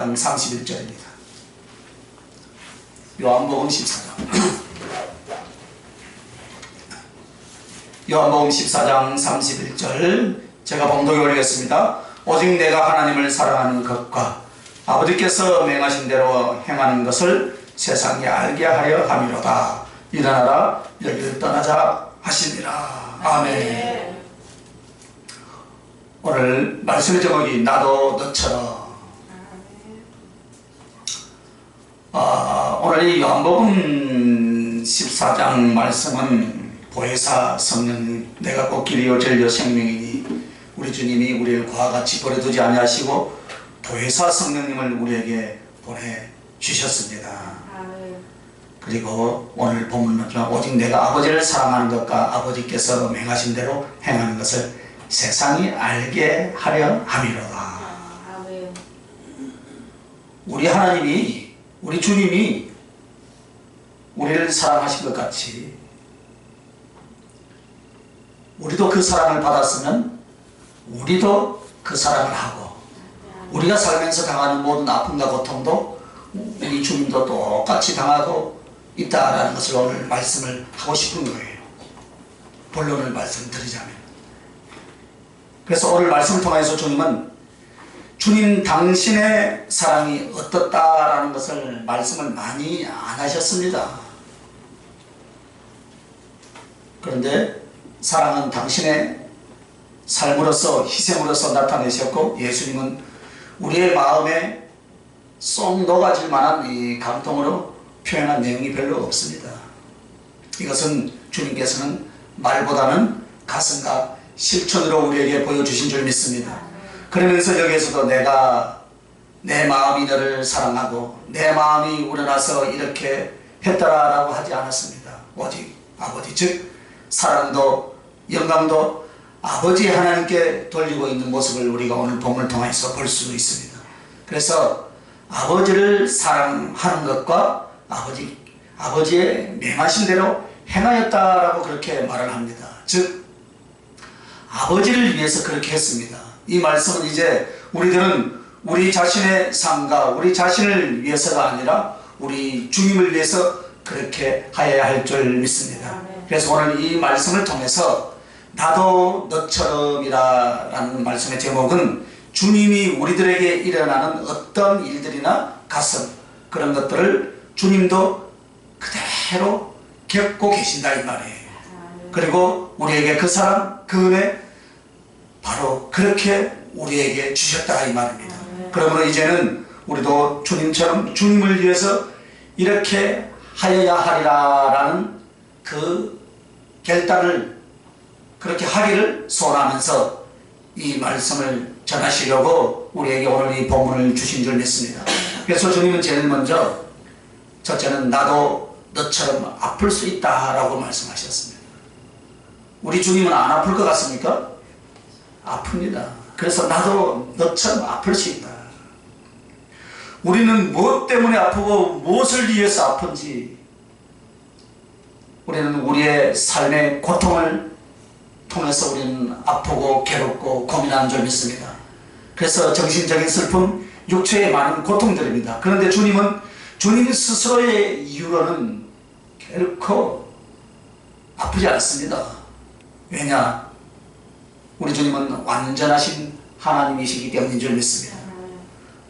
31절입니다. 요한복음 14장 요한복음 14장 31절 제가 봉독해 올리겠습니다. 오직 내가 하나님을 사랑하는 것과 아버지께서 명하신 대로 행하는 것을 세상이 알게 하려 함이로다. 일어나라 여기를 떠나자 하시니라. 아멘. 오늘 말씀의 제목이 나도 너처럼. 오늘 이 요한복음 14장 말씀은 보혜사 성령 내가 곧 길이요 진리요 생명이니 우리 주님이 우리를 그와 같이 버려두지 아니하시고 보혜사 성령님을 우리에게 보내주셨습니다. 그리고 오늘 본문은 오직 내가 아버지를 사랑하는 것과 아버지께서 명하신 대로 행하는 것을 세상이 알게 하려 함이로다. 우리 하나님이 우리 주님이 우리를 사랑하신 것 같이 우리도 그 사랑을 받았으면 우리도 그 사랑을 하고 우리가 살면서 당하는 모든 아픔과 고통도 우리 주님도 똑같이 당하고 있다라는 것을 오늘 말씀을 하고 싶은 거예요. 본론을 말씀드리자면, 그래서 오늘 말씀을 통해서 주님은 주님 당신의 사랑이 어떻다라는 것을 말씀을 많이 안 하셨습니다. 그런데 사랑은 당신의 삶으로서 희생으로서 나타내셨고, 예수님은 우리의 마음에 쏙 녹아질 만한 이 감동으로 표현한 내용이 별로 없습니다. 이것은 주님께서는 말보다는 가슴과 실천으로 우리에게 보여주신 줄 믿습니다. 그러면서 여기에서도 내가 내 마음이 너를 사랑하고 내 마음이 우러나서 이렇게 했다라고 하지 않았습니다. 오직 아버지, 즉 사랑도 영광도 아버지 하나님께 돌리고 있는 모습을 우리가 오늘 본문을 통해서 볼 수 있습니다. 그래서 아버지를 사랑하는 것과 아버지의 명하신 대로 행하였다라고 그렇게 말을 합니다. 즉 아버지를 위해서 그렇게 했습니다. 이 말씀은 이제 우리들은 우리 자신의 삶과 우리 자신을 위해서가 아니라 우리 주님을 위해서 그렇게 하여야 할 줄 믿습니다. 그래서 오늘 이 말씀을 통해서 나도 너처럼이라는 말씀의 제목은 주님이 우리들에게 일어나는 어떤 일들이나 가슴 그런 것들을 주님도 그대로 겪고 계신다 이 말이에요. 그리고 우리에게 그 사랑, 그 은혜 바로 그렇게 우리에게 주셨다 이 말입니다. 그러므로 이제는 우리도 주님처럼 주님을 위해서 이렇게 하여야 하리라라는 그 결단을 그렇게 하기를 소원하면서 이 말씀을 전하시려고 우리에게 오늘 이 본문을 주신 줄 믿습니다. 그래서 주님은 제일 먼저 첫째는 나도 너처럼 아플 수 있다라고 말씀하셨습니다. 우리 주님은 안 아플 것 같습니까? 아픕니다. 그래서 나도 너처럼 아플 수 있다. 우리는 무엇 때문에 아프고 무엇을 위해서 아픈지 우리는 우리의 삶의 고통을 통해서 우리는 아프고 괴롭고 고민하는 줄 믿습니다. 그래서 정신적인 슬픔, 육체의 많은 고통들입니다. 그런데 주님은 주님 스스로의 이유로는 결코 아프지 않습니다. 왜냐? 우리 주님은 완전하신 하나님이시기 때문인 줄 믿습니다.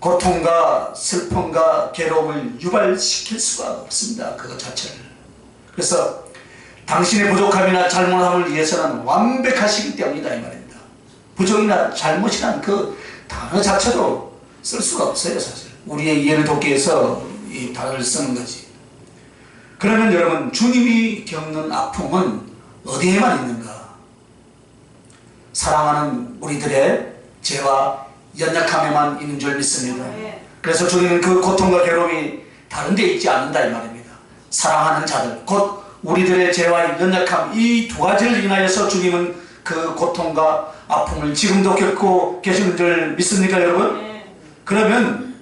고통과 슬픔과 괴로움을 유발시킬 수가 없습니다. 그것 자체를. 그래서 당신의 부족함이나 잘못함을 위해서는 완벽하시기 때문이다 이 말입니다. 부족이나 잘못이란 그 단어 자체도 쓸 수가 없어요. 사실 우리의 이해를 돕기 위해서 이 단어를 쓰는 거지. 그러면 여러분, 주님이 겪는 아픔은 어디에만 있는가? 사랑하는 우리들의 죄와 연약함에만 있는 줄 믿습니다. 그래서 주님은 그 고통과 괴로움이 다른 데 있지 않는다 이 말입니다. 사랑하는 자들, 곧 우리들의 죄와 연약함, 이 두 가지를 인하여서 주님은 그 고통과 아픔을 지금도 겪고 계시는 줄 믿습니까 여러분? 그러면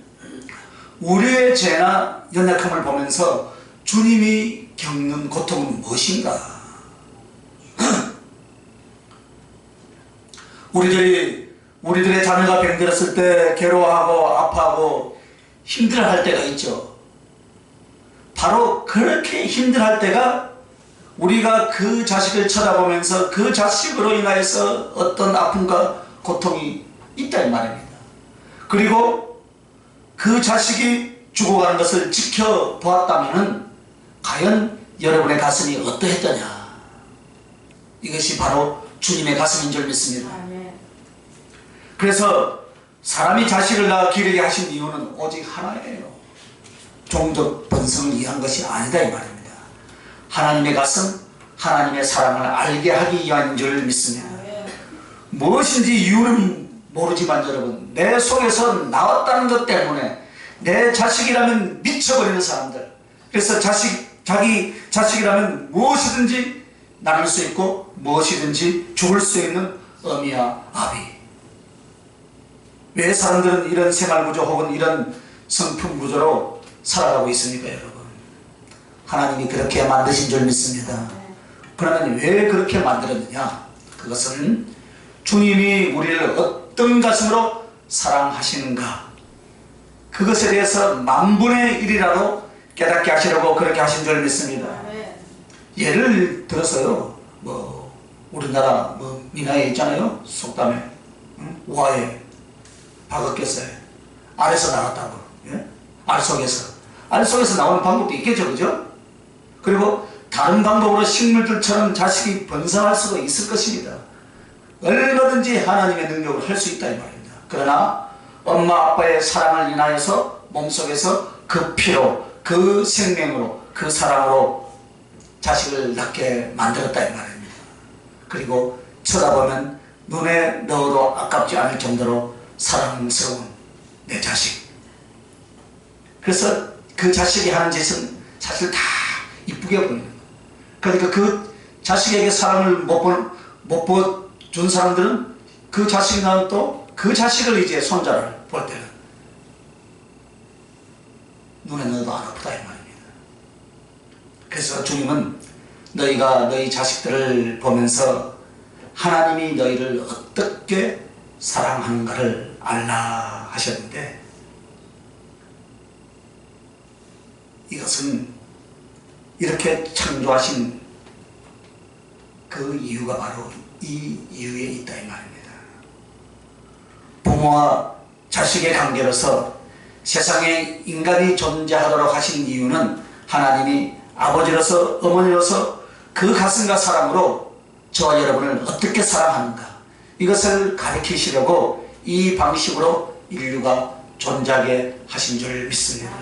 우리의 죄나 연약함을 보면서 주님이 겪는 고통은 무엇인가? 우리들의 자녀가 병들었을 때 괴로워하고 아파하고 힘들어할 때가 있죠. 바로 그렇게 힘들어할 때가 우리가 그 자식을 쳐다보면서 그 자식으로 인하여서 어떤 아픔과 고통이 있다 이 말입니다. 그리고 그 자식이 죽어가는 것을 지켜보았다면 과연 여러분의 가슴이 어떠했더냐. 이것이 바로 주님의 가슴인 줄 믿습니다. 그래서 사람이 자식을 낳아 기르게 하신 이유는 오직 하나예요. 종족 번성을 위한 것이 아니다 이 말입니다. 하나님의 가슴, 하나님의 사랑을 알게 하기 위한 줄 믿습니다. 무엇인지 이유는 모르지만 여러분, 내 속에서 나왔다는 것 때문에 내 자식이라면 미쳐버리는 사람들, 그래서 자기 자식이라면 무엇이든지 나눌 수 있고 무엇이든지 죽을 수 있는 어미와 아비. 왜 사람들은 이런 생활구조 혹은 이런 성품구조로 살아가고 있습니까 여러분? 하나님이 그렇게 만드신 줄 믿습니다. 그러면 왜 그렇게 만들었느냐? 그것은 주님이 우리를 어떤 가슴으로 사랑하시는가, 그것에 대해서 만분의 일이라도 깨닫게 하시려고 그렇게 하신 줄 믿습니다. 예를 들어서요, 우리나라 민화에 있잖아요. 속담에 우화에 박을 꼈어요. 아래서 나왔다고. 예? 아래속에서 나오는 방법도 있겠죠, 그죠? 그리고 다른 방법으로 식물들처럼 자식이 번성할 수도 있을 것입니다. 얼마든지 하나님의 능력으로 할 수 있다 이 말입니다. 그러나 엄마 아빠의 사랑을 인하여서 몸속에서 그 피로, 그 생명으로, 그 사랑으로 자식을 낳게 만들었다 이 말입니다. 그리고 쳐다보면 눈에 넣어도 아깝지 않을 정도로 사랑스러운 내 자식. 그래서 그 자식이 하는 짓은 사실 다 이쁘게 보이는 거예요. 그러니까 그 자식에게 사랑을 못 보여준 사람들은 그 자식이 나면 또 그 자식을 이제 손자를 볼 때는 눈에 넣어도 안 아프다 이 말입니다. 그래서 주님은 너희가 너희 자식들을 보면서 하나님이 너희를 어떻게 사랑하는가를 알라 하셨는데, 이것은 이렇게 창조하신 그 이유가 바로 이 이유에 있다 이 말입니다. 부모와 자식의 관계로서 세상에 인간이 존재하도록 하신 이유는 하나님이 아버지로서 어머니로서 그 가슴과 사랑으로 저와 여러분을 어떻게 사랑하는가, 이것을 가르치시려고 이 방식으로 인류가 존재하게 하신 줄 믿습니다.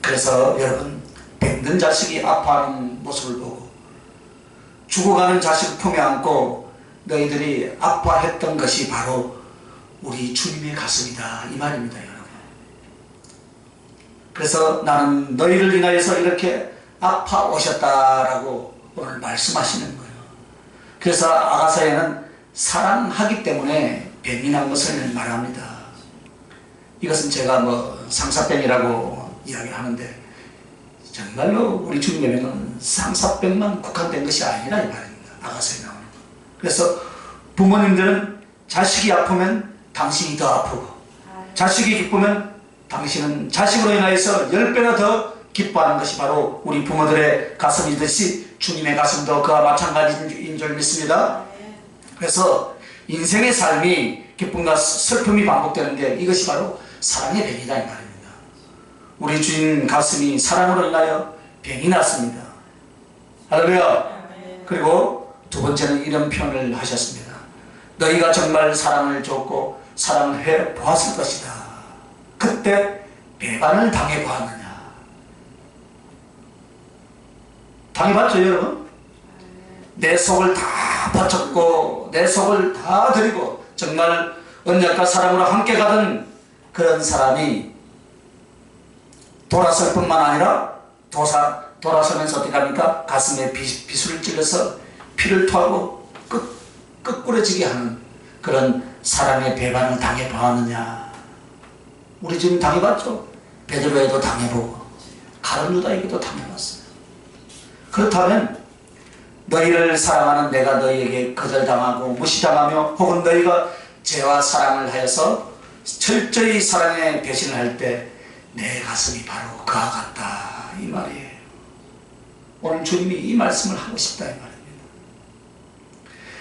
그래서 여러분, 병든 자식이 아파하는 모습을 보고 죽어가는 자식 품에 안고 너희들이 아파했던 것이 바로 우리 주님의 가슴이다 이 말입니다 여러분. 그래서 나는 너희를 인하여서 이렇게 아파 오셨다라고 오늘 말씀하시는 거예요. 그래서 아가서에는 사랑하기 때문에 병이 난 것을 말합니다. 이것은 제가 상사병이라고 이야기하는데 정말로 우리 주님의 병은 상사병만 국한된 것이 아니라 이 말입니다. 아가서에 나오는 거. 그래서 부모님들은 자식이 아프면 당신이 더 아프고, 자식이 기쁘면 당신은 자식으로 인하여서 10배나 더 기뻐하는 것이 바로 우리 부모들의 가슴이듯이 주님의 가슴도 그와 마찬가지인 줄 믿습니다. 그래서 인생의 삶이 기쁨과 슬픔이 반복되는데 이것이 바로 사랑의 병이다 이 말입니다. 우리 주님 가슴이 사랑으로 인하여 병이 났습니다. 할렐루야. 그리고 두 번째는 이런 표현을 하셨습니다. 너희가 정말 사랑을 줬고 사랑을 해 보았을 것이다. 그때 배반을 당해 보았느냐. 당해봤죠 여러분? 내 속을 다 바쳤고 내 속을 다 드리고 정말 언약과 사랑으로 함께 가던 그런 사람이 돌아설 뿐만 아니라 돌아서면서 어떻게 합니까? 가슴에 비수를 찔러서 피를 토하고 끄꾸러지게 하는 그런 사랑의 배반을 당해 보았느냐. 우리 지금 당해봤죠? 베드로에도 당해보고 가룟 유다에게도 당해봤어요. 그렇다면 너희를 사랑하는 내가 너희에게 거절당하고 무시당하며 혹은 너희가 죄와 사랑을 하여서 철저히 사랑에 배신을 할 때 내 가슴이 바로 그와 같다 이 말이에요. 오늘 주님이 이 말씀을 하고 싶다 이 말입니다.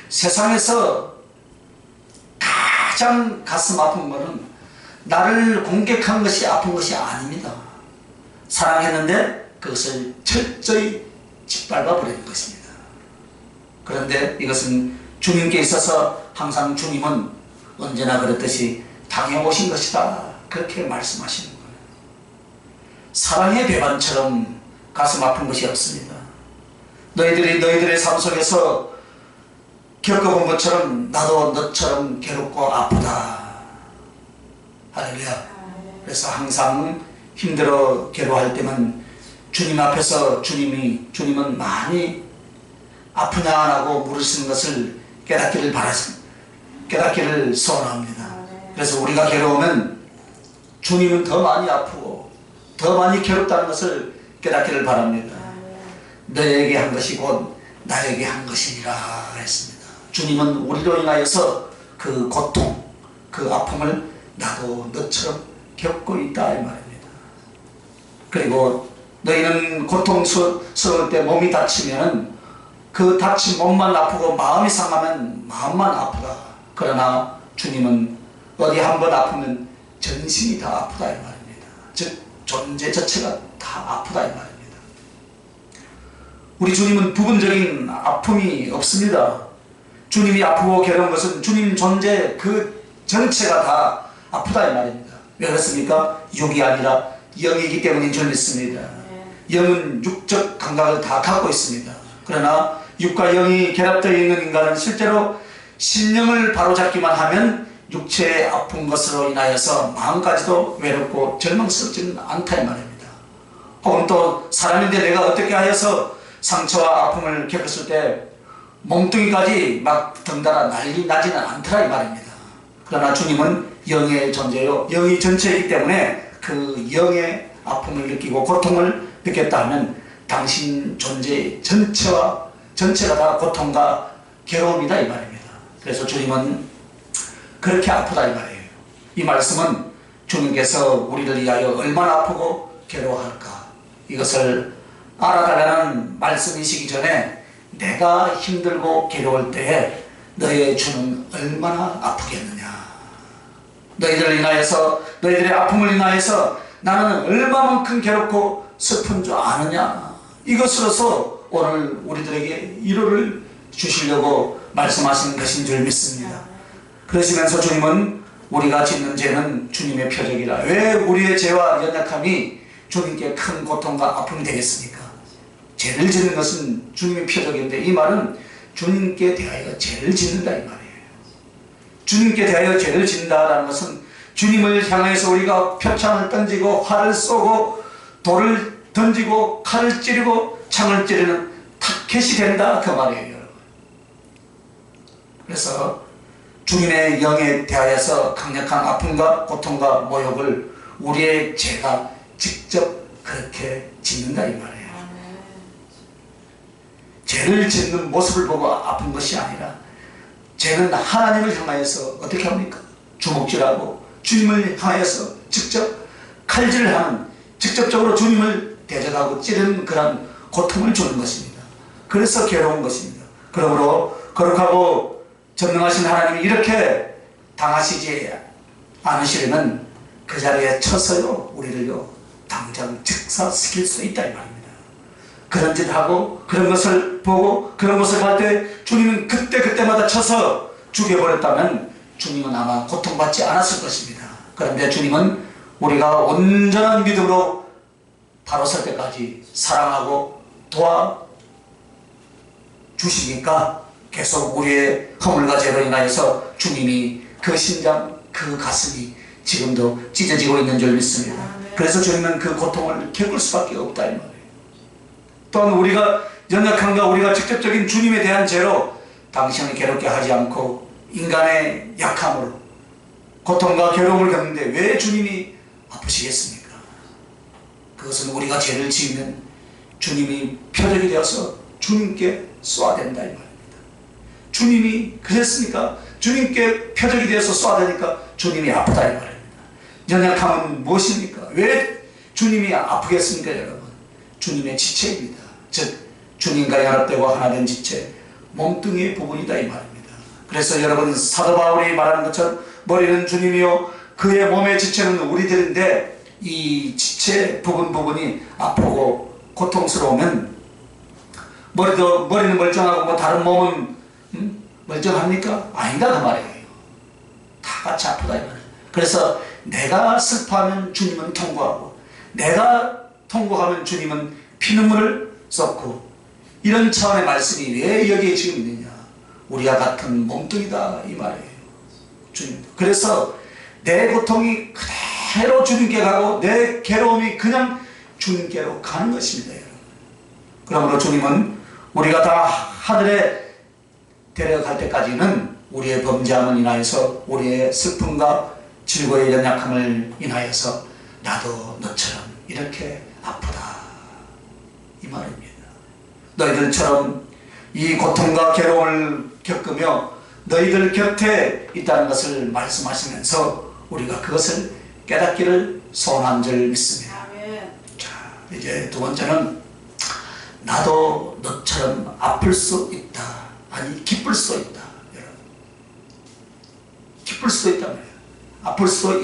세상에서 가장 가슴 아픈 것은 나를 공격한 것이 아픈 것이 아닙니다. 사랑했는데 그것을 철저히 짓밟아 버리는 것입니다. 그런데 이것은 주님께 있어서 항상 주님은 언제나 그랬듯이 당해오신 것이다 그렇게 말씀하시는 거예요. 사랑의 배반처럼 가슴 아픈 것이 없습니다. 너희들이 너희들의 삶 속에서 겪어본 것처럼 나도 너처럼 괴롭고 아프다. 할렐루야. 그래서 항상 힘들어 괴로워할 때는 주님 앞에서 주님은 많이 아프냐 안 하고 물으시는 것을 깨닫기를 소원합니다. 그래서 우리가 괴로우면 주님은 더 많이 아프고 더 많이 괴롭다는 것을 깨닫기를 바랍니다. 너에게 한 것이 곧 나에게 한 것이니라 했습니다. 주님은 우리로 인하여서 그 고통, 그 아픔을 나도 너처럼 겪고 있다 이 말입니다. 그리고 너희는 고통스러울 때 몸이 다치면 그 다친 몸만 아프고 마음이 상하면 마음만 아프다. 그러나 주님은 어디 한번 아프면 전신이 다 아프다 이 말입니다. 즉 존재 자체가 다 아프다 이 말입니다. 우리 주님은 부분적인 아픔이 없습니다. 주님이 아프고 괴로운 것은 주님 존재 그 전체가 다 아프다 이 말입니다. 왜 그렇습니까? 육이 아니라 영이기 때문인 줄 믿습니다. 영은 육적 감각을 다 갖고 있습니다. 그러나 육과 영이 결합되어 있는 인간은 실제로 신령을 바로잡기만 하면 육체의 아픈 것으로 인하여서 마음까지도 외롭고 절망스럽지는 않다 이 말입니다. 혹은 또 사람인데 내가 어떻게 하여서 상처와 아픔을 겪었을 때 몸뚱이까지 막 덩달아 난리 나지는 않더라 이 말입니다. 그러나 주님은 영의 존재요 영이 전체이기 때문에 그 영의 아픔을 느끼고 고통을 느꼈다 하면 당신 존재 전체가 다 고통과 괴로움이다 이 말입니다. 그래서 주님은 그렇게 아프다 이 말이에요. 이 말씀은 주님께서 우리를 위하여 얼마나 아프고 괴로워할까 이것을 알아달라는 말씀이시기 전에 내가 힘들고 괴로울 때에 너의 주는 얼마나 아프겠느냐, 너희들을 인하여서 너희들의 아픔을 인하여서 나는 얼마만큼 괴롭고 슬픈 줄 아느냐, 이것으로서 오늘 우리들에게 위로를 주시려고 말씀하시는 것인 줄 믿습니다. 그러시면서 주님은 우리가 짓는 죄는 주님의 표적이라. 왜 우리의 죄와 연약함이 주님께 큰 고통과 아픔이 되겠습니까? 죄를 짓는 것은 주님의 표적인데 이 말은 주님께 대하여 죄를 짓는다 이 말이에요. 주님께 대하여 죄를 짓는다라는 것은 주님을 향해서 우리가 표창을 던지고 활을 쏘고 돌을 던지고 칼을 찌르고 창을 찌르는 타켓이 된다 그 말이에요 여러분. 그래서 주님의 영에 대하여서 강력한 아픔과 고통과 모욕을 우리의 죄가 직접 그렇게 짓는다 이 말이에요. 죄를 짓는 모습을 보고 아픈 것이 아니라 죄는 하나님을 향하여서 어떻게 합니까? 주먹질하고 주님을 향하여서 직접 칼질을 하는, 직접적으로 주님을 대적하고 찌르는 그런 고통을 주는 것입니다. 그래서 괴로운 것입니다. 그러므로 거룩하고 전능하신 하나님이 이렇게 당하시지 않으시려면 그 자리에 쳐서요 우리를요 당장 즉사시킬 수 있다 이 말입니다. 그런 짓 하고 그런 것을 보고 그런 것을 할 때 주님은 그때마다 쳐서 죽여버렸다면 주님은 아마 고통받지 않았을 것입니다. 그런데 주님은 우리가 온전한 믿음으로 바로 설 때까지 사랑하고 도와주시니까 계속 우리의 허물과 죄로 인하여서 주님이 그 심장 그 가슴이 지금도 찢어지고 있는 줄 믿습니다. 그래서 주님은 그 고통을 겪을 수밖에 없다 이 말이에요. 또한 우리가 연약함과 우리가 직접적인 주님에 대한 죄로 당신을 괴롭게 하지 않고 인간의 약함으로 고통과 괴로움을 겪는데 왜 주님이 아프시겠습니까? 그것은 우리가 죄를 지으면 주님이 표적이 되어서 주님께 쏘아댄다 이 말입니다. 주님이 그랬으니까 주님께 표적이 되어서 쏘아대니까 주님이 아프다 이 말입니다. 연약함은 무엇입니까? 왜 주님이 아프겠습니까 여러분? 주님의 지체입니다. 즉 주님과 연합되고 하나 된 지체, 몸뚱이의 부분이다 이 말입니다. 그래서 여러분 사도 바울이 말하는 것처럼 머리는 주님이요 그의 몸의 지체는 우리들인데, 이 지체 부분이 아프고 고통스러우면 머리는 멀쩡하고 뭐 다른 몸은 멀쩡합니까? 아니다 그 말이에요. 다 같이 아프다 이 말이에요. 그래서 내가 슬퍼하면 주님은 통고하고, 내가 통고하면 주님은 피눈물을 쏟고, 이런 차원의 말씀이 왜 여기에 지금 있느냐? 우리와 같은 몸뚱이다 이 말이에요. 주님. 그래서 내 고통이 그대로 주님께 가고 내 괴로움이 그냥 주님께로 가는 것입니다 여러분. 그러므로 주님은 우리가 다 하늘에 데려갈 때까지는 우리의 범죄함을 인하여서, 우리의 슬픔과 질고의 연약함을 인하여서 나도 너처럼 이렇게 아프다 이 말입니다. 너희들처럼 이 고통과 괴로움을 겪으며 너희들 곁에 있다는 것을 말씀하시면서 우리가 그것을 깨닫기를 소원한 줄 믿습니다. 자, 이제 두 번째는 나도 너처럼 아플 수 있다, 아니 기쁠 수 있다. 여러분, 기쁠 수도 있단 말이에요. 아플 수도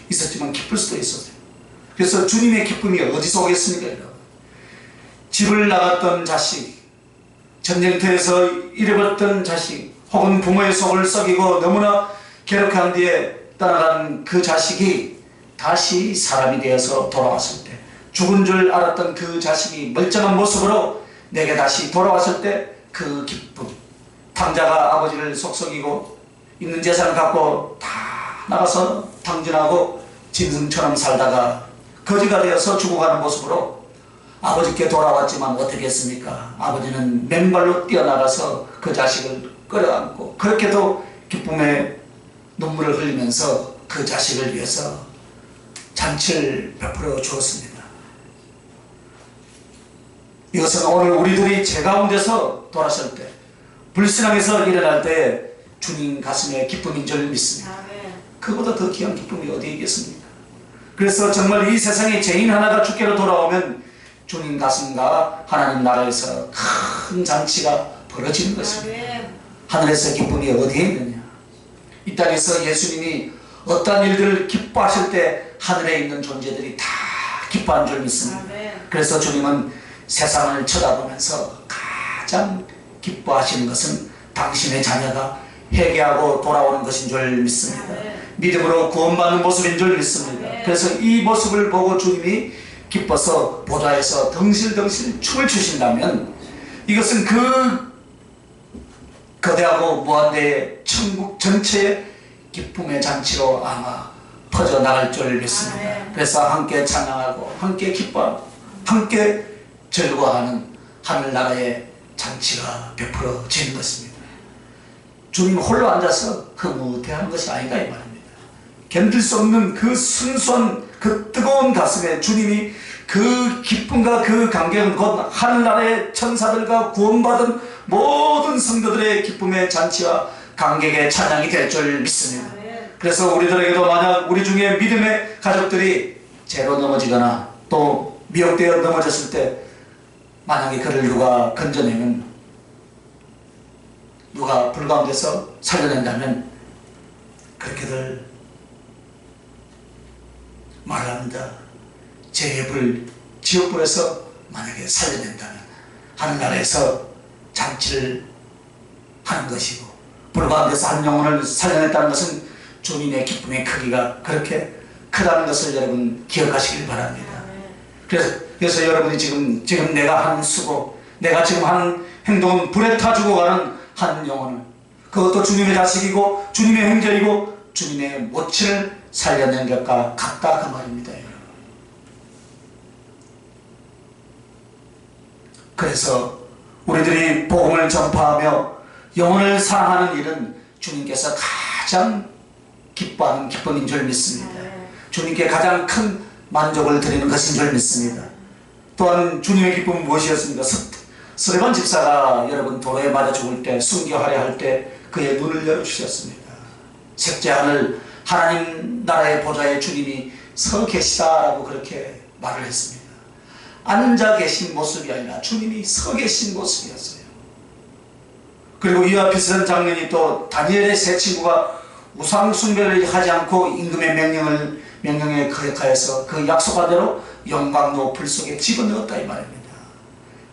있었지만 기쁠 수도 있었어요. 그래서 주님의 기쁨이 어디서 오겠습니까 여러분? 집을 나갔던 자식, 전쟁터에서 잃어버렸던 자식, 혹은 부모의 속을 썩이고 너무나 괴롭게 한 뒤에 떠나간 그 자식이 다시 사람이 되어서 돌아왔을 때, 죽은 줄 알았던 그 자식이 멀쩡한 모습으로 내게 다시 돌아왔을 때 그 기쁨, 탕자가 아버지를 속썩이고 있는 재산을 갖고 다 나가서 탕진하고 짐승처럼 살다가 거지가 되어서 죽어가는 모습으로 아버지께 돌아왔지만 어떻게 했습니까? 아버지는 맨발로 뛰어나가서 그 자식을 끌어안고 그렇게도 기쁨의 눈물을 흘리면서 그 자식을 위해서 잔치를 베풀어 주었습니다. 이것은 오늘 우리들이 제 가운데서 돌아설 때, 불신앙에서 일어날 때 주님 가슴에 기쁨인 줄 믿습니다. 그보다 더 귀한 기쁨이 어디 있겠습니까? 그래서 정말 이 세상에 죄인 하나가 주께로 돌아오면 주님 가슴과 하나님 나라에서 큰 잔치가 벌어지는 것입니다. 하늘에서 기쁨이 어디에 있느냐? 이 땅에서 예수님이 어떠한 일들을 기뻐하실 때 하늘에 있는 존재들이 다 기뻐한 줄 믿습니다. 그래서 주님은 세상을 쳐다보면서 가장 기뻐하시는 것은 당신의 자녀가 회개하고 돌아오는 것인 줄 믿습니다. 믿음으로 구원받는 모습인 줄 믿습니다. 그래서 이 모습을 보고 주님이 기뻐서 보좌에서 덩실덩실 춤을 추신다면, 이것은 그 거대하고 무한대의 천국 전체의 기쁨의 잔치로 아마 퍼져나갈 줄 믿습니다. 그래서 함께 찬양하고 함께 기뻐하고 함께 즐거워하는 하늘나라의 잔치가 베풀어지는 것입니다. 주님 홀로 앉아서 흐뭇해하는 것이 아니다 이 말입니다. 견딜 수 없는 그 순수한 그 뜨거운 가슴에 주님이 그 기쁨과 그 감격은 곧 하늘나라의 천사들과 구원받은 모든 성도들의 기쁨의 잔치와 감격의 찬양이 될 줄 믿습니다. 그래서 우리들에게도 만약 우리 중에 믿음의 가족들이 죄로 넘어지거나 또 미혹되어 넘어졌을 때, 만약에 그를 누가 건져내면, 누가 불 가운데서 살려낸다면 그렇게들 말합니다. 죄의 불, 지옥불에서 만약에 살려낸다면 하늘나라에서 잔치를 하는 것이고, 불 가운데서 한 영혼을 살려냈다는 것은 주님의 기쁨의 크기가 그렇게 크다는 것을 여러분 기억하시길 바랍니다. 그래서 여러분이 지금 내가 하는 수고, 내가 지금 하는 행동은 불에 타 죽어가는 한 영혼을, 그것도 주님의 자식이고 주님의 형제이고 주님의 모친을 살려낸 것과 같다 그 말입니다. 그래서 우리들이 복음을 전파하며 영혼을 사랑하는 일은 주님께서 가장 기뻐하는 기쁨인 줄 믿습니다. 주님께 가장 큰 만족을 드리는 것인 줄 믿습니다. 또한 주님의 기쁨은 무엇이었습니까? 스데반 집사가 여러분 도로에 맞아 죽을 때, 순교하려 할 때 그의 눈을 열어주셨습니다. 셋째 하늘 하나님 나라의 보좌에 주님이 서 계시다라고 그렇게 말을 했습니다. 앉아 계신 모습이 아니라 주님이 서 계신 모습이었어요. 그리고 이와 비슷한 장면이 또 다니엘의 세 친구가 우상 숭배를 하지 않고 임금의 명령에 거역하여서 그 약속한 대로 영광로 불 속에 집어넣었다 이 말입니다.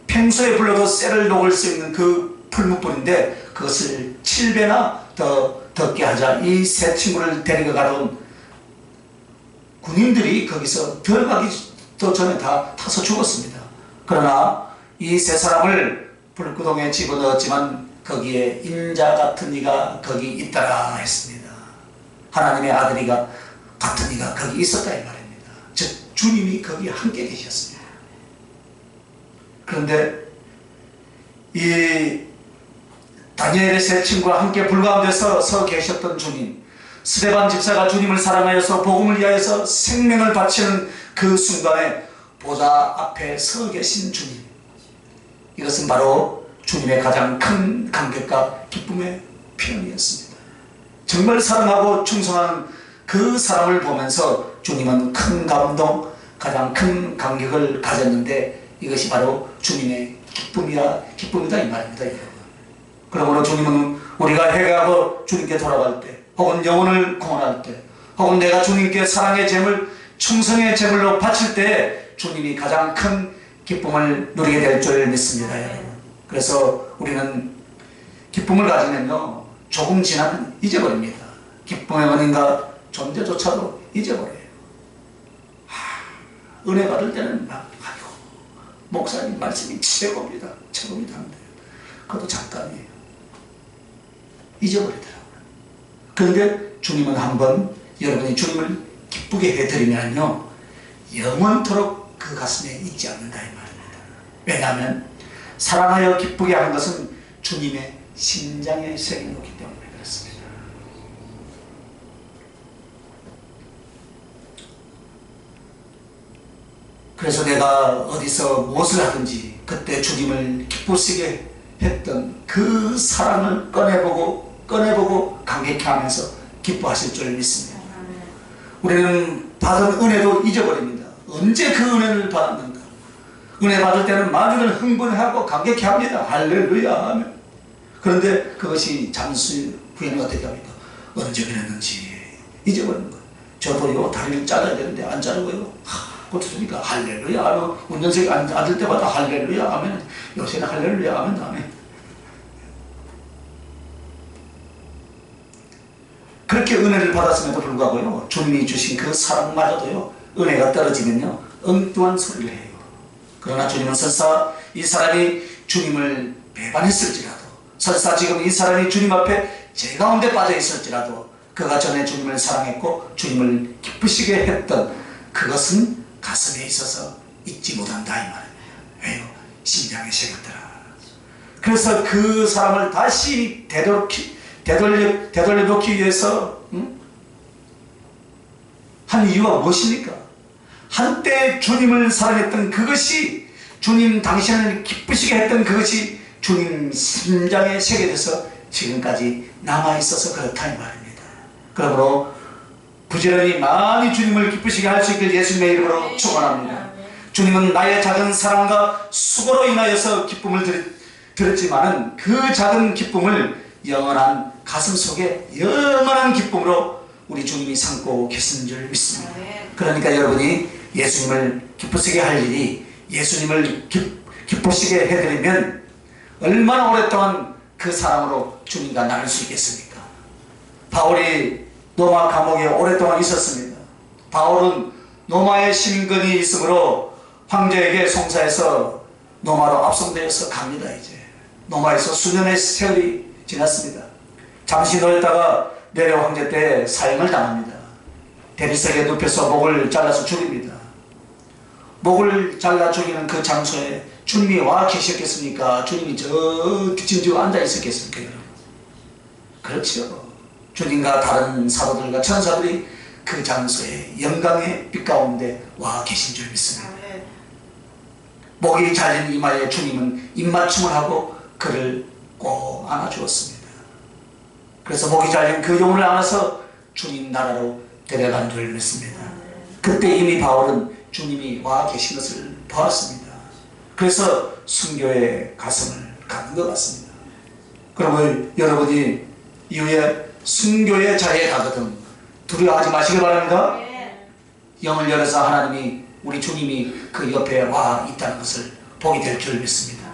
평소에 불러도 쇠를 녹을 수 있는 그 풀무불인데 그것을 7배나 더 덮게 하자 이 세 친구를 데리고 가던 군인들이 거기서 들어가기 전에 다 타서 죽었습니다. 그러나 이 세 사람을 불구덩이에 집어넣었지만 거기에 인자 같은 이가 거기 있더라 했습니다. 하나님의 아들이가 같은 이가 거기 있었다 이 말입니다. 즉 주님이 거기 함께 계셨습니다. 그런데 이 다니엘의 세 친구와 함께 불 가운데서 서 계셨던 주님, 스데반 집사가 주님을 사랑하여서 복음을 위하여서 생명을 바치는 그 순간에 보좌 앞에 서 계신 주님, 이것은 바로 주님의 가장 큰 감격과 기쁨의 표현이었습니다. 정말 사랑하고 충성하는 그 사람을 보면서 주님은 큰 감동, 가장 큰 감격을 가졌는데 이것이 바로 주님의 기쁨이다 이 말입니다. 그러므로 주님은 우리가 회개하고 주님께 돌아갈 때, 혹은 영혼을 구원할 때, 혹은 내가 주님께 사랑의 제물, 충성의 제물로 바칠 때 주님이 가장 큰 기쁨을 누리게 될 줄 믿습니다. 그래서 우리는 기쁨을 가지면요 조금 지나면 잊어버립니다. 기쁨의 원인과 존재조차도 잊어버려요. 은혜 받을 때는 막 아이고 목사님 말씀이 최고입니다 하는데 그것도 잠깐이에요. 잊어버리더라고요. 그런데 주님은 한번 여러분이 주님을 기쁘게 해드리면요 영원토록 그 가슴에 잊지 않는다 이 말입니다. 왜냐하면 사랑하여 기쁘게 하는 것은 주님의 심장에 새겨놓기 때문에 그렇습니다. 그래서 내가 어디서 무엇을 하든지 그때 주님을 기쁘시게 했던 그 사랑을 꺼내보고 감격해 하면서 기뻐하실 줄 믿습니다. 우리는 받은 은혜도 잊어버립니다. 언제 그 은혜를 받았는가? 은혜 받을 때는 많이들 흥분하고 감격해 합니다. 할렐루야 하면. 그런데 그것이 잠시 후에는 어떻게 합니까? 언제 그랬는지 잊어버리는 거예요. 저도요 다리를 잘라야 되는데 안 자르고요 고쳐주니까 할렐루야 하면 운전석에 앉을 때마다 할렐루야 하면 요새는 할렐루야 하면 다음에 그렇게 은혜를 받았음에도 불구하고요 주님이 주신 그 사랑마저도요 은혜가 떨어지면요 엉뚱한 소리를 해요. 그러나 주님은 설사 이 사람이 주님을 배반했을지라도, 설사 지금 이 사람이 주님 앞에 제 가운데 빠져 있을지라도 그가 전에 주님을 사랑했고 주님을 기쁘시게 했던 그것은 가슴에 있어서 잊지 못한다 이 말이에요. 왜요? 심장에 새겼더라. 그래서 그 사람을 다시 되돌려놓기 위해서 한 이유가 무엇입니까? 한때 주님을 사랑했던 그것이, 주님 당신을 기쁘시게 했던 그것이 주님 심장에 새겨져서 지금까지 남아있어서 그렇다 이 말입니다. 그러므로 부지런히 많이 주님을 기쁘시게 할 수 있길 예수님의 이름으로 축원합니다. 주님은 나의 작은 사랑과 수고로 인하여서 기쁨을 드렸지만은 그 작은 기쁨을 영원한 가슴 속에 영원한 기쁨으로 우리 주님이 삼고 계신 줄 믿습니다. 그러니까 여러분이 예수님을 기쁘시게 할 일이, 예수님을 기쁘시게 해드리면 얼마나 오랫동안 그 사랑으로 주님과 나눌 수 있겠습니까? 바울이 로마 감옥에 오랫동안 있었습니다. 바울은 로마의 신근이 있으므로 황제에게 송사해서 로마로 압송되어서 갑니다. 이제 로마에서 수년의 세월이 지났습니다. 잠시 놀다가 네로 황제 때 사형을 당합니다. 대리석에 눕혀서 목을 잘라서 죽입니다. 목을 잘라 죽이는 그 장소에 주님이 와 계셨겠습니까? 주님이 저 뒷짐지고 앉아 있었겠습니까? 그렇죠. 주님과 다른 사도들과 천사들이 그 장소에 영광의 빛 가운데 와 계신 줄 믿습니다. 목이 잘린 이마에 주님은 입맞춤을 하고 그를 꼭 안아주었습니다. 그래서 목이 잘린 그 영혼을 안아서 주님 나라로 데려간 줄 믿습니다. 그때 이미 바울은 주님이 와 계신 것을 보았습니다. 그래서 순교의 가슴을 갖는 것 같습니다. 그러면 여러분이 이후에 순교의 자리에 가거든 두려워하지 마시길 바랍니다. 영을 열어서 하나님이 우리 주님이 그 옆에 와 있다는 것을 보게 될 줄 믿습니다.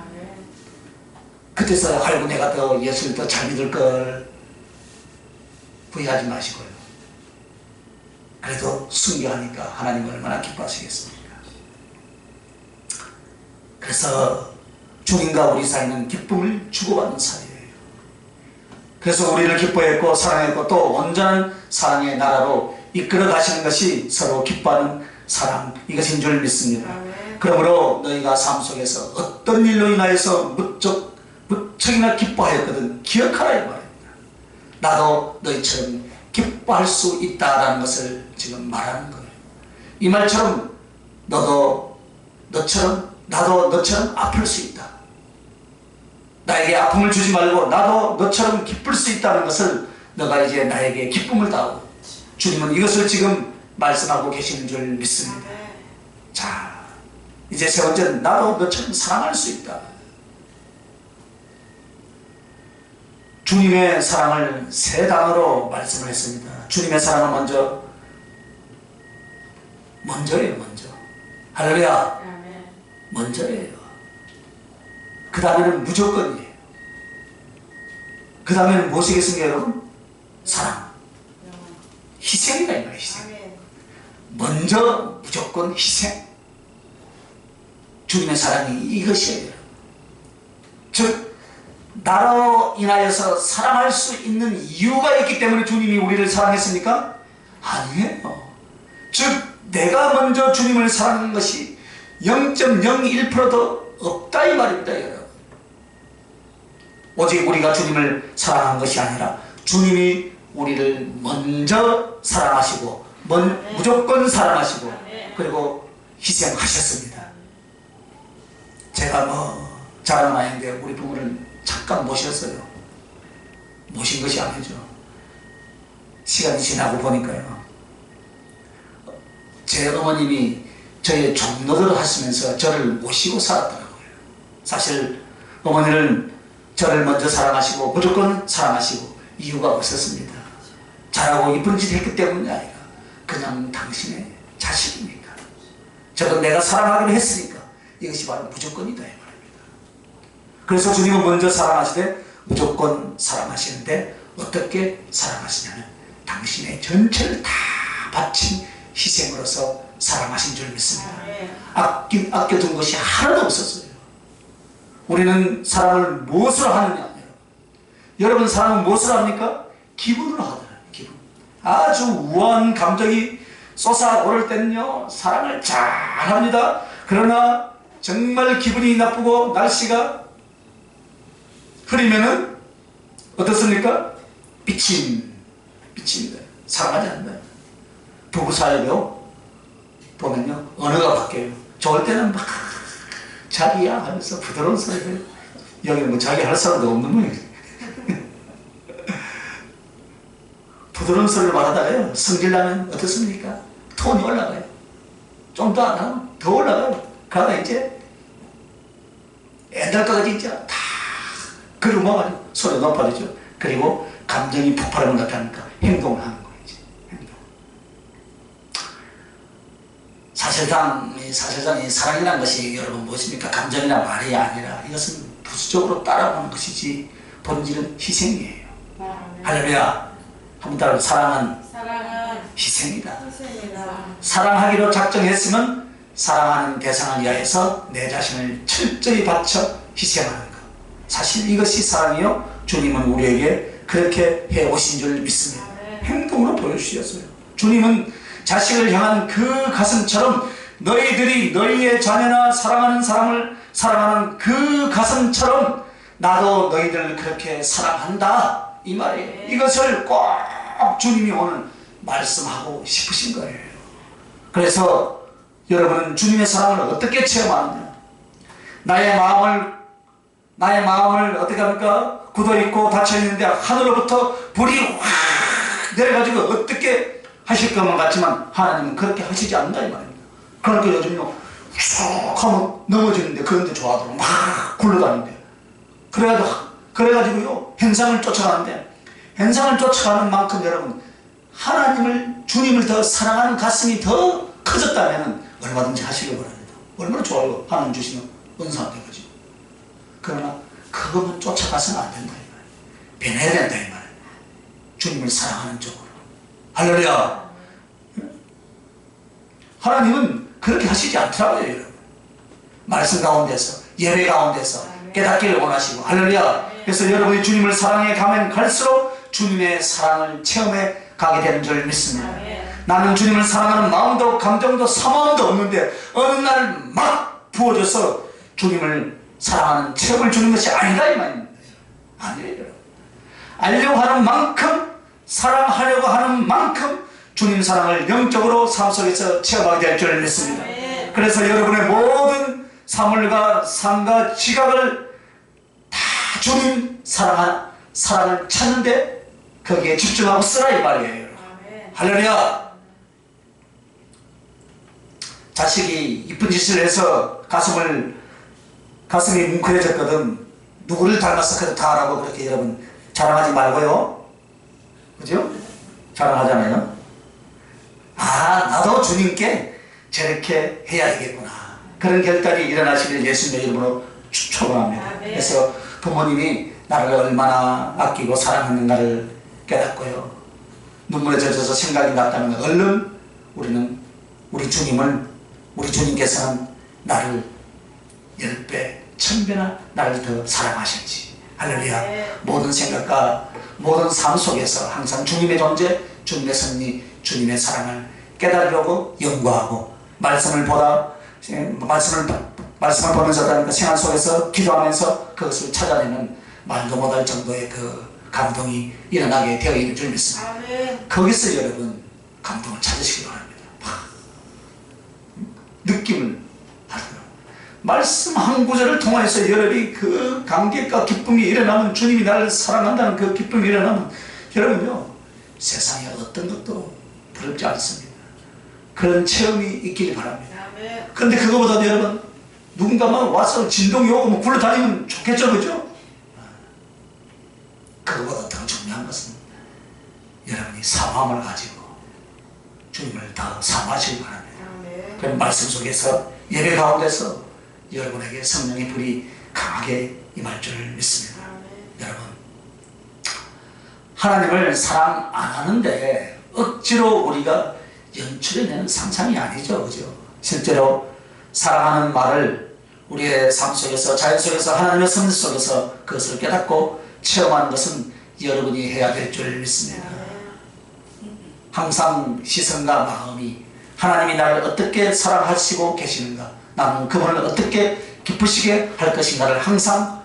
그때서 아이고 내가 더 예수를 더 잘 믿을 걸 후회하지 마시고요. 그래도 순교하니까 하나님 얼마나 기뻐하시겠습니까? 그래서 주님과 우리 사이는 기쁨을 주고받는 사이예요. 그래서 우리를 기뻐했고 사랑했고 또 온전한 사랑의 나라로 이끌어 가시는 것이 서로 기뻐하는 사랑, 이것인 줄 믿습니다. 그러므로 너희가 삶 속에서 어떤 일로 인하여서 무척이나 기뻐하였거든 기억하라 이 말입니다. 나도 너희처럼 기뻐할 수 있다라는 것을 지금 말하는 거예요. 이 말처럼 나도 너처럼 아플 수 있다. 나에게 아픔을 주지 말고 나도 너처럼 기쁠 수 있다는 것을 너가 이제 나에게 기쁨을 다하고 주님은 이것을 지금 말씀하고 계시는 줄 믿습니다. 자, 이제 세 번째는 나도 너처럼 사랑할 수 있다. 주님의 사랑을 세 단어로 말씀을 했습니다. 주님의 사랑은 먼저예요. 할렐루야. 먼저예요. 그 다음에는 무조건이에요. 그 다음에는 무엇이겠습니까 여러분? 사랑. 희생이다 이 말이에요. 희생. 먼저 무조건 희생. 주님의 사랑이 이것이에요. 즉 나로 인하여서 사랑할 수 있는 이유가 있기 때문에 주님이 우리를 사랑했습니까? 아니에요. 즉 내가 먼저 주님을 사랑하는 것이 0.01%도 없다 이 말입니다 여러분. 오직 우리가 주님을 사랑한 것이 아니라 주님이 우리를 먼저 사랑하시고 무조건 사랑하시고 그리고 희생하셨습니다. 제가 자랑은 아닌데 우리 부모를 잠깐 모셨어요. 모신 것이 아니죠. 시간이 지나고 보니까요. 제 어머님이 저의 종노릇을 하시면서 저를 모시고 살았더라고요. 사실 어머니는 저를 먼저 사랑하시고 무조건 사랑하시고 이유가 없었습니다. 잘하고 이쁜 짓 했기 때문이 아니라 그냥 당신의 자식이니까. 저도 내가 사랑하기로 했으니까 이것이 바로 무조건이다 이 말입니다. 그래서 주님은 먼저 사랑하시되 무조건 사랑하시는데 어떻게 사랑하시냐면 당신의 전체를 다 바친 희생으로서 사랑하신 줄 믿습니다. 아껴둔 것이 하나도 없었어요. 우리는 사랑을 무엇으로 하느냐? 여러분 사랑은 무엇을 합니까? 기분으로 하더라고요. 기분. 아주 우아한 감정이 솟아오를 때는요 사랑을 잘합니다. 그러나 정말 기분이 나쁘고 날씨가 흐리면은 어떻습니까? 비칩니다. 사랑하지 않나요? 부부 사이도 보면요 언어가 바뀌어요. 좋을 때는 막 자기야 하면서 부드러운 소리를 여기 자기 할 사람도 없는 모양이에요. 부드러운 소리를 말하다가요 성질나면 어떻습니까? 톤이 올라가요. 좀 더 안 하면 더 올라가요. 그러다 이제 옛날까지 진짜 다 그걸 음악하죠. 소리가 높아지죠. 그리고 감정이 폭발하면 나타나니까 행동을 하는 거예요. 행동. 사실상 이 사랑이라는 것이 여러분 무엇입니까? 감정이나 말이 아니라 이것은 부수적으로 따라오는 것이지 본질은 희생이에요. 할렐루야. 한번 따라 사랑은 희생이다. 사랑하기로 작정했으면 사랑하는 대상을 위하여서 내 자신을 철저히 바쳐 희생하는 것. 사실 이것이 사랑이요. 주님은 우리에게 그렇게 해오신 줄 믿습니다. 행동으로 보여주셨어요. 주님은 자식을 향한 그 가슴처럼 너희들이 너희의 자녀나 사랑하는 사람을 사랑하는 그 가슴처럼 나도 너희들을 그렇게 사랑한다 이 말이에요. 이것을 꼭 주님이 오늘 말씀하고 싶으신 거예요. 그래서 여러분은 주님의 사랑을 어떻게 체험하느냐? 나의 마음을 어떻게 합니까? 굳어있고 닫혀있는데 하늘로부터 불이 확 내려가지고 어떻게 하실 것만 같지만 하나님은 그렇게 하시지 않는다 이 말입니다. 그러니까 요즘요 쭉 하면 넘어지는데 그런데 좋아하더라고. 막 굴러다니는데 그래가지고요 현상을 쫓아가는데, 현상을 쫓아가는 만큼 여러분 하나님을, 주님을 더 사랑하는 가슴이 더 커졌다면 얼마든지 하시려고 합니다. 얼마나 좋아요. 하나님 주시는 은사한테. 그죠? 그러나 그것만 쫓아가서는 안 된다 이 말이에요. 변해야 된다 이 말이에요. 주님을 사랑하는 쪽으로. 할렐루야. 하나님은 그렇게 하시지 않더라고요 여러분. 말씀 가운데서, 예배 가운데서 깨닫기를 원하시고. 할렐루야. 그래서 여러분이 주님을 사랑해 가면 갈수록 주님의 사랑을 체험해 가게 되는 줄 믿습니다. 나는 주님을 사랑하는 마음도 감정도 사마음도 없는데 어느 날 막 부어져서 주님을 사랑하는 체험을 주는 것이 아니다 이 말입니다. 아니에요. 알려고 하는 만큼, 사랑하려고 하는 만큼 주님 사랑을 영적으로 삶 속에서 체험하게 될 줄 믿습니다. 그래서 여러분의 모든 사물과 삶과 지각을 다 주님 사랑을 찾는데 거기에 집중하고 쓰라 이 말이에요. 할렐루야. 자식이 이쁜 짓을 해서 가슴이 뭉클해졌거든. 누구를 닮아서 그렇다라고 그렇게 여러분 자랑하지 말고요. 그죠? 자랑하잖아요. 아, 나도 주님께 저렇게 해야 되겠구나. 그런 결단이 일어나시길 예수님의 이름으로 축원합니다. 그래서 부모님이 나를 얼마나 아끼고 사랑하는가를 깨닫고요. 눈물에 젖어서 생각이 났다면 얼른 우리 주님께서는 나를 10배, 1000배나 나를 더 사랑하실지. 할렐루야. 모든 생각과 모든 삶 속에서 항상 주님의 존재, 주님의 섭리, 주님의 사랑을 깨달으려고 연구하고 말씀을 보면서 생활 속에서 기도하면서 그것을 찾아내는 말도 못할 정도의 그 감동이 일어나게 되어 있는 줄 믿습니다. 거기서 여러분 감동을 찾으시기 바랍니다. 느낌을 하세요. 말씀 한 구절을 통해서 여러분이 그 감격과 기쁨이 일어나면, 주님이 나를 사랑한다는 그 기쁨이 일어나면 여러분요 세상에 어떤 것도 부럽지 않습니다. 그런 체험이 있기를 바랍니다. 그런데 그거보다도 여러분 누군가만 와서 진동이 오고 뭐 굴러다니면 좋겠죠, 그죠? 그거보다 더 중요한 것은 여러분이 사모함을 가지고 주님을 더 사모하시기 바랍니다. 그 말씀 속에서, 예배 가운데서 여러분에게 성령의 불이 강하게 임할 줄 믿습니다. 여러분, 하나님을 사랑 안 하는데 억지로 우리가 연출해내는 상상이 아니죠, 그죠? 실제로 사랑하는 말을 우리의 삶 속에서, 자연 속에서, 하나님의 섭리 속에서 그것을 깨닫고 체험하는 것은 여러분이 해야 될 줄 믿습니다. 항상 시선과 마음이 하나님이 나를 어떻게 사랑하시고 계시는가, 나는 그분을 어떻게 기쁘시게 할 것인가를 항상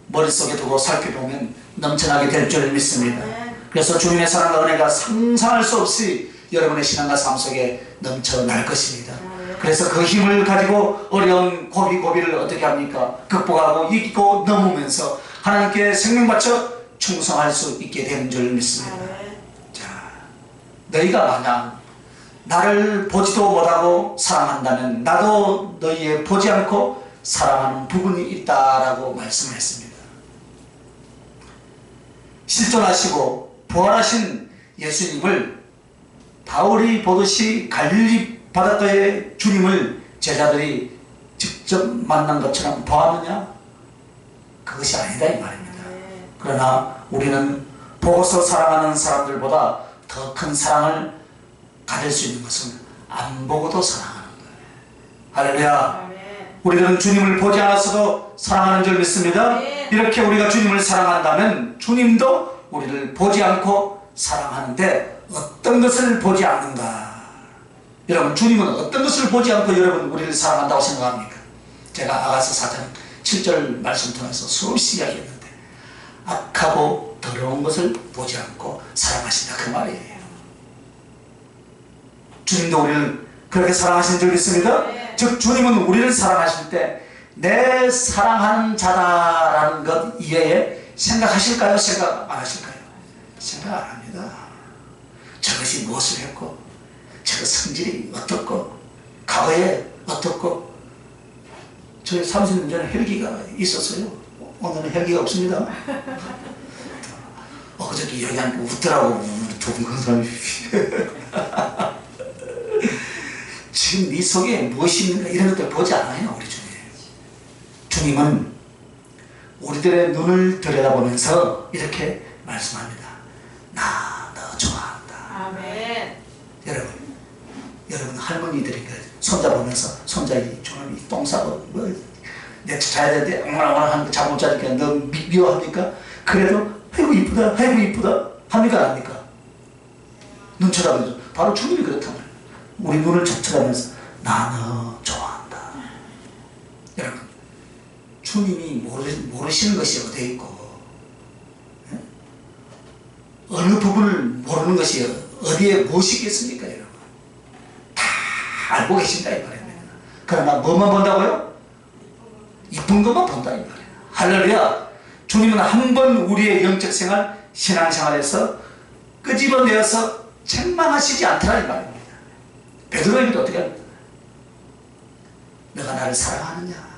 머릿속에 두고 살펴보면 넘쳐나게 될 줄 믿습니다. 그래서 주님의 사랑과 은혜가 상상할 수 없이 여러분의 신앙과 삶 속에 넘쳐날 것입니다. 그래서 그 힘을 가지고 어려운 고비를 어떻게 합니까? 극복하고 이기고 넘으면서 하나님께 생명 바쳐 충성할 수 있게 되는 줄 믿습니다. 자, 너희가 만약 나를 보지도 못하고 사랑한다면 나도 너희의 보지 않고 사랑하는 부분이 있다라고 말씀을 했습니다. 실존하시고 부활하신 예수님을 바울이 보듯이 갈릴리 바닷가의 주님을 제자들이 직접 만난 것처럼 보았느냐? 그것이 아니다 이 말입니다. 그러나 우리는 보고서 사랑하는 사람들보다 더 큰 사랑을 가질 수 있는 것은 안 보고도 사랑하는 거예요. 할렐루야. 우리는 주님을 보지 않았어도 사랑하는 줄 믿습니다. 이렇게 우리가 주님을 사랑한다면 주님도 우리를 보지 않고 사랑하는데 어떤 것을 보지 않는가? 여러분, 주님은 어떤 것을 보지 않고 여러분 우리를 사랑한다고 생각합니까? 제가 아가서 4장 7절 말씀 통해서 수없이 이야기했는데 악하고 더러운 것을 보지 않고 사랑하신다 그 말이에요. 주님도 우리를 그렇게 사랑하시는 줄 믿습니다. 즉 주님은 우리를 사랑하실 때 내 사랑하는 자다라는 것 이외에 생각하실까요? 생각 안 하실까요? 생각 안 합니다. 저것이 무엇을 했고 저 성질이 어떻고 과거에 어떻고 저희 30년 전에 헬기가 있었어요. 오늘은 헬기가 없습니다. 그저께 이야기하니까 웃더라고. 두 사람이. 지금 네 속에 무엇이 있는가 이런 것들 보지 않아요. 우리 주님. 주님은 우리들의 눈을 들여다보면서 이렇게 말씀합니다. 나 너 좋아한다. 아멘. 여러분 할머니들이 손자 보면서 손자 저놈이 똥 싸고 내 자야 되는데 엉망엉망 하는 거 잠 못 자니까 너 미워합니까? 그래도 아이고 이쁘다 아이고 이쁘다 합니까 안 합니까? 눈 쳐다보면서 바로 주님이 그렇단 말이에요. 우리 눈을 쳐다보면서 나 너 좋아한다. 여러분 주님이 모르시는 것이 어디에 있고 어느 부분을 모르는 것이 어디에 무엇이 있겠습니까? 여러분 다 알고 계신다 이 말입니다. 그러나 뭐만 본다고요? 이쁜 것만 본다 이 말이에요. 할렐루야. 주님은 한 번 우리의 영적 생활 신앙생활에서 끄집어내어서 책망하시지 않더라 이 말입니다. 베드로에게도 어떻게 합니까? 너가 나를 사랑하느냐?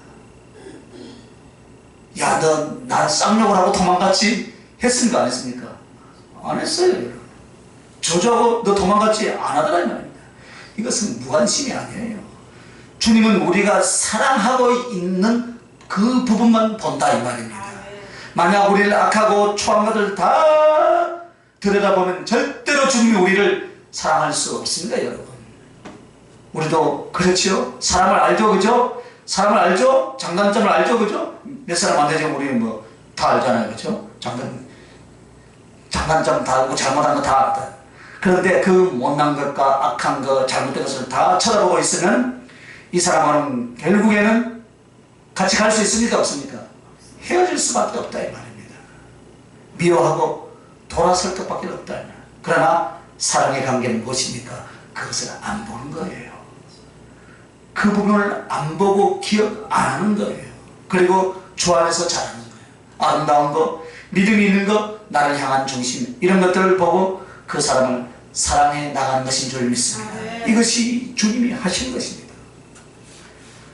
야 너 나를 쌍욕을 하고 도망갔지? 했습니까 안 했습니까? 안 했어요 여러분. 저주하고 너 도망갔지? 안 하더라 이 말입니다. 이것은 무관심이 아니에요. 주님은 우리가 사랑하고 있는 그 부분만 본다 이 말입니다. 만약 우리를 악하고 초한 것을 다 들여다보면 절대로 주님이 우리를 사랑할 수 없습니다 여러분. 우리도 그렇지요. 사람을 알죠 그죠? 사람을 알죠? 장단점을 알죠 그죠? 몇 사람 안 되죠. 우리는 뭐 다 알잖아요 그죠? 장단점 다 알고 잘못한 거 다 알다. 그런데 그 못난 것과 악한 것 잘못된 것을 다 쳐다보고 있으면 이 사람은 결국에는 같이 갈 수 있습니까 없습니까? 헤어질 수밖에 없다 이 말입니다. 미워하고 돌아설 것밖에 없다. 그러나 사랑의 관계는 무엇입니까? 그것을 안 보는 거예요. 그 부분을 안 보고 기억 안 하는 거예요. 그리고 주 안에서 자라는 거예요. 아름다운 거, 믿음이 있는 거, 나를 향한 중심 이런 것들을 보고 그 사람을 사랑해 나가는 것인 줄 믿습니다. 이것이 주님이 하시는 것입니다.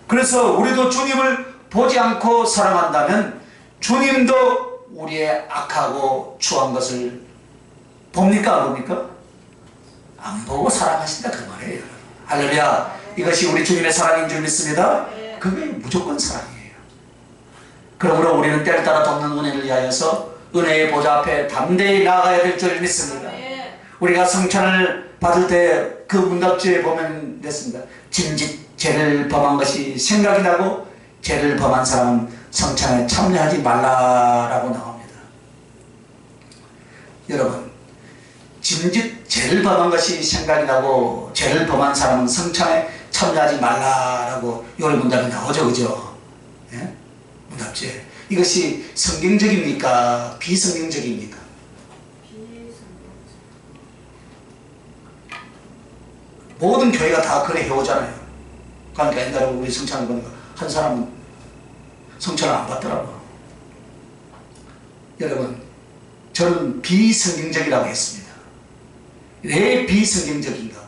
그래서 우리도 주님을 보지 않고 사랑한다면 주님도 우리의 악하고 추한 것을 봅니까 안 봅니까? 안 보고 사랑하신다 그 말이에요. 할렐루야. 이것이 우리 주님의 사랑인 줄 믿습니다. 그게 무조건 사랑이에요. 그러므로 우리는 때를 따라 돕는 은혜를 위하여서 은혜의 보좌 앞에 담대히 나아가야 될 줄 믿습니다. 우리가 성찬을 받을 때 그 문답지에 보면 됐습니다. 짐짓 죄를 범한 것이 생각이 나고 죄를 범한 사람은 성찬에 참여하지 말라라고 나옵니다. 여러분 짐짓 죄를 범한 것이 생각이 나고 죄를 범한 사람은 성찬에 참여하지 말라라고 요리 문답이 나오죠 그죠? 예? 문답지에 이것이 성경적입니까? 비성경적입니까? 모든 교회가 다 그래 해오잖아요. 그러니까 옛날에 우리 성찬을 보니까 한 사람은 성찬을 안 받더라고요. 여러분 저는 비성경적이라고 했습니다. 왜 비성경적인가?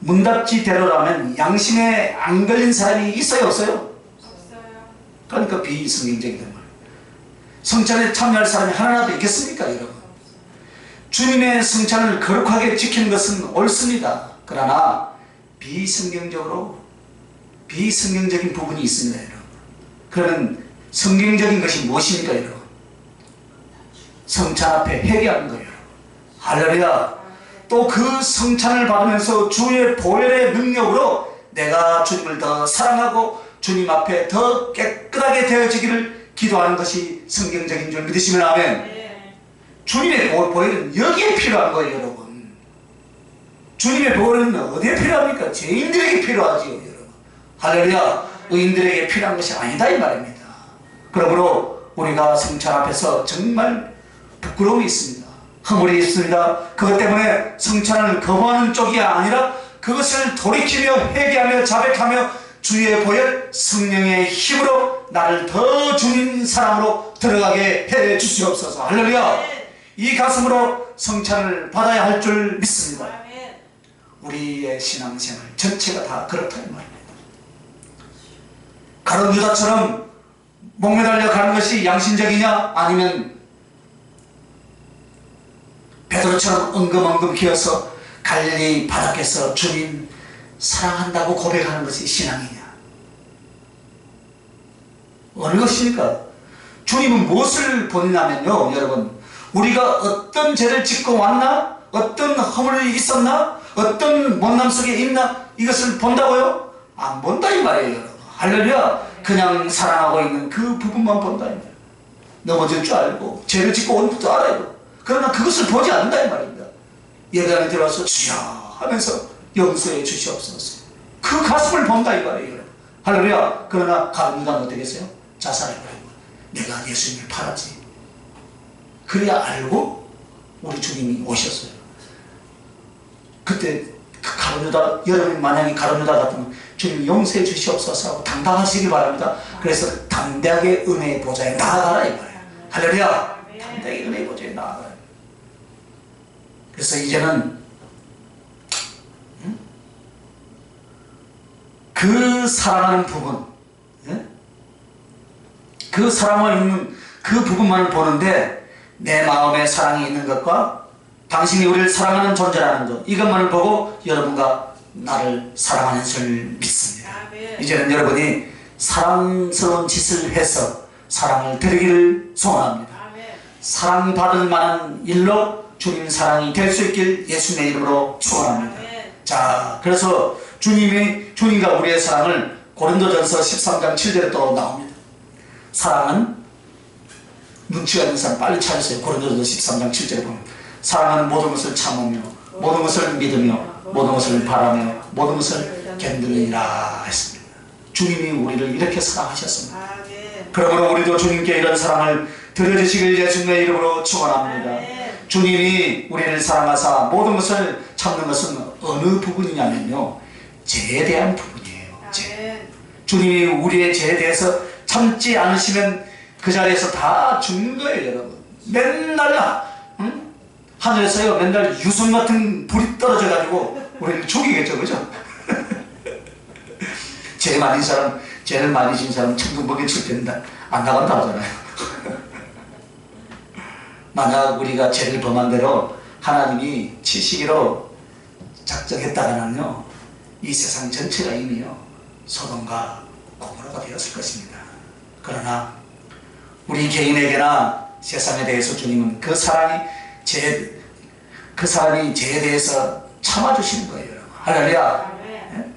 문답지대로라면 양심에 안 걸린 사람이 있어요 없어요? 없어요. 그러니까 비성경적이란 말이에요. 성찬에 참여할 사람이 하나라도 있겠습니까 여러분? 주님의 성찬을 거룩하게 지키는 것은 옳습니다. 그러나 비성경적인 부분이 있습니다 여러분. 그러면 성경적인 것이 무엇입니까 여러분? 성찬 앞에 회개하는 거예요. 할렐루야. 또 그 성찬을 받으면서 주의 보혈의 능력으로 내가 주님을 더 사랑하고 주님 앞에 더 깨끗하게 되어지기를 기도하는 것이 성경적인 줄 믿으시면 아멘. 주님의 보혈은 여기에 필요한 거예요 여러분. 주님의 보혈은 어디에 필요합니까? 죄인들에게 필요하지요 여러분. 할렐루야. 의인들에게 필요한 것이 아니다 이 말입니다. 그러므로 우리가 성찬 앞에서 정말 부끄러움이 있습니다. 허물이 있습니다. 그것 때문에 성찬을 거부하는 쪽이 아니라 그것을 돌이키며 회개하며 자백하며 주의 보혈 성령의 힘으로 나를 더 주님 사랑으로 들어가게 해 주시옵소서. 할렐루야. 이 가슴으로 성찬을 받아야 할 줄 믿습니다. 우리의 신앙생활 전체가 다 그렇다는 말입니다. 가룟 유다처럼 목매달려 가는 것이 양심적이냐? 아니면 베드로처럼 엉금엉금 기어서 갈릴리 바닷가에서 주님 사랑한다고 고백하는 것이 신앙이냐? 어느 것입니까? 주님은 무엇을 보느냐면요, 여러분, 우리가 어떤 죄를 짓고 왔나? 어떤 허물이 있었나? 어떤 못남 속에 있나? 이것을 본다고요? 안 본다 이 말이에요, 여러분. 할렐루야. 그냥 사랑하고 있는 그 부분만 본다 이 말이에요. 넘어질 줄 알고 죄를 짓고 온 것도 알아요. 그러나 그것을 보지 않는다 이 말입니다. 예배당에 들어와서 주여 하면서 용서해 주시옵소서, 그 가슴을 본다 이 말이에요, 여러분. 할렐루야. 그러나 가룟 유다는 어떻게 했어요? 자살해버리고 내가 예수님을 팔았지. 그래야 알고 우리 주님이 오셨어요. 그때 그 가룟 유다, 여러분 만약에 가룟 유다 같으면 주님 용서해 주시옵소서 하고 당당하시기 바랍니다. 그래서 담대하게 은혜의 보좌에 나아가라 이 말이에요. 할렐루야. 담대하게 은혜의 보좌에 나아가라. 그래서 이제는 그 사랑하는 부분, 그 사랑을 있는 그 부분만을 보는데, 내 마음에 사랑이 있는 것과 당신이 우리를 사랑하는 존재라는 것, 이것만을 보고 여러분과 나를 사랑하는 줄 믿습니다. 이제는 여러분이 사랑스러운 짓을 해서 사랑을 드리기를 소원합니다. 사랑받을 만한 일로 주님 사랑이 될 수 있길 예수님의 이름으로 축원합니다. 자, 그래서 주님과 우리의 사랑을 고린도전서 13장 7절에 또 나옵니다. 사랑은 눈치가 있는 사람 빨리 찾으세요. 고린도전서 13장 7절에 보면 사랑은 모든 것을 참으며 모든 것을 믿으며 모든 것을 바라며 모든 것을 견디느니라 했습니다. 주님이 우리를 이렇게 사랑하셨습니다. 그러므로 우리도 주님께 이런 사랑을 드려주시길 예수님의 이름으로 축원합니다. 주님이 우리를 사랑하사 모든 것을 참는 것은 어느 부분이냐면요, 죄에 대한 부분이에요. 죄. 주님이 우리의 죄에 대해서 참지 않으시면 그 자리에서 다 죽는 거예요, 여러분. 맨날 하늘에서요, 맨날 유성 같은 불이 떨어져 가지고 우리를 죽이겠죠, 그죠? 죄 많은 사람, 죄를 많이 진 사람 천국 먹여칠 텐데 안 나간다 하잖아요. 만약 우리가 죄를 범한 대로 하나님이 치시기로 작정했다가는요, 이 세상 전체가 이미요 소돔과 고모라가 되었을 것입니다. 그러나 우리 개인에게나 세상에 대해서 주님은 그 사람이 죄에 대해서 참아주시는 거예요. 할렐루야. 네?